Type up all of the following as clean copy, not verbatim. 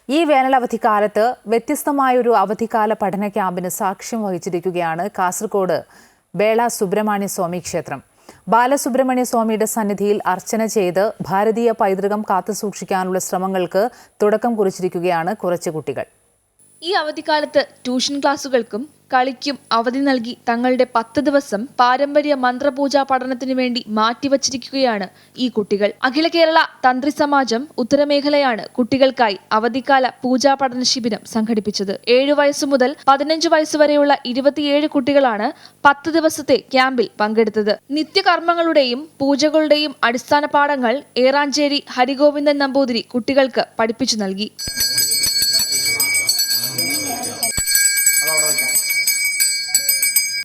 ഈ വേനലവധിക്കാലത്ത് വ്യത്യസ്തമായൊരു അവധിക്കാല പഠന ക്യാമ്പിന് സാക്ഷ്യം വഹിച്ചിരിക്കുകയാണ് കാസർഗോഡ് ബേള സുബ്രഹ്മണ്യ സ്വാമി ക്ഷേത്രം. ബാലസുബ്രഹ്മണ്യ സ്വാമിയുടെ സന്നിധിയിൽ അർച്ചന ചെയ്ത് ഭാരതീയ പൈതൃകം കാത്തുസൂക്ഷിക്കാനുള്ള ശ്രമങ്ങൾക്ക് തുടക്കം കുറിച്ചിരിക്കുകയാണ് കുറച്ച് കുട്ടികൾ. ഈ അവധിക്കാലത്ത് ട്യൂഷൻ ക്ലാസുകൾക്കും കളിക്കും അവധി നൽകി തങ്ങളുടെ 10 ദിവസം പാരമ്പര്യ മന്ത്രപൂജാ പഠനത്തിനു വേണ്ടി മാറ്റിവച്ചിരിക്കുകയാണ് ഈ കുട്ടികൾ. അഖില കേരള തന്ത്രി സമാജം ഉത്തരമേഖലയാണ് കുട്ടികൾക്കായി അവധിക്കാല പൂജാ പഠന ശിബിരം സംഘടിപ്പിച്ചത്. 7 വയസ്സു മുതൽ 15 വയസ്സുവരെയുള്ള 27 കുട്ടികളാണ് 10 ദിവസത്തെ ക്യാമ്പിൽ പങ്കെടുത്തത്. നിത്യകർമ്മങ്ങളുടെയും പൂജകളുടെയും അടിസ്ഥാന പാഠങ്ങൾ ഏറാഞ്ചേരി ഹരിഗോവിന്ദൻ നമ്പൂതിരി കുട്ടികൾക്ക് പഠിപ്പിച്ചു നൽകി.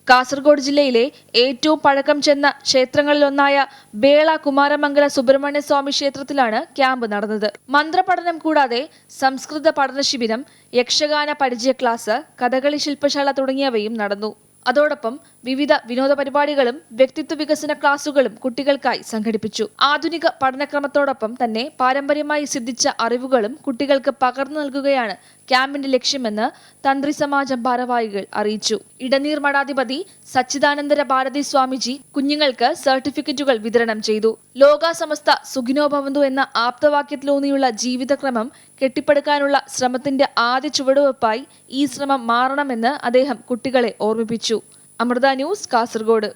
കാസർഗോഡ് ജില്ലയിലെ ഏറ്റവും പഴക്കം ചെന്ന ക്ഷേത്രങ്ങളിലൊന്നായ ബേള കുമാരമംഗല സുബ്രഹ്മണ്യ സ്വാമി ക്ഷേത്രത്തിലാണ് ക്യാമ്പ് നടന്നത്. മന്ത്രപഠനം കൂടാതെ സംസ്കൃത പഠന ശിബിരം, യക്ഷഗാന പരിചയ ക്ലാസ്, കഥകളി ശില്പശാല തുടങ്ങിയവയും നടന്നു. അതോടൊപ്പം വിവിധ വിനോദ പരിപാടികളും വ്യക്തിത്വ വികസന ക്ലാസുകളും കുട്ടികൾക്കായി സംഘടിപ്പിച്ചു. ആധുനിക പഠനക്രമത്തോടൊപ്പം തന്നെ പാരമ്പര്യമായി സിദ്ധിച്ച അറിവുകളും കുട്ടികൾക്ക് പകർന്നു നൽകുകയാണ് ക്യാമ്പിന്റെ ലക്ഷ്യമെന്ന് തന്ത്രി സമാജം ഭാരവാഹികൾ അറിയിച്ചു. ഇടനീർ മഠാധിപതി സച്ചിദാനന്ദ ഭാരതി സ്വാമിജി കുഞ്ഞുങ്ങൾക്ക് സർട്ടിഫിക്കറ്റുകൾ വിതരണം ചെയ്തു. ലോക സമസ്ത സുഖിനോ ഭവന്തു എന്ന ആപ്തവാക്യത്തിലൂന്നിയുള്ള ജീവിതക്രമം കെട്ടിപ്പടുക്കാനുള്ള ശ്രമത്തിന്റെ ആദ്യ ചുവടുവെപ്പായി ഈ ശ്രമം മാറണമെന്ന് അദ്ദേഹം കുട്ടികളെ ഓർമ്മിപ്പിച്ചു. അമൃത ന്യൂസ്, കാസർഗോഡ്.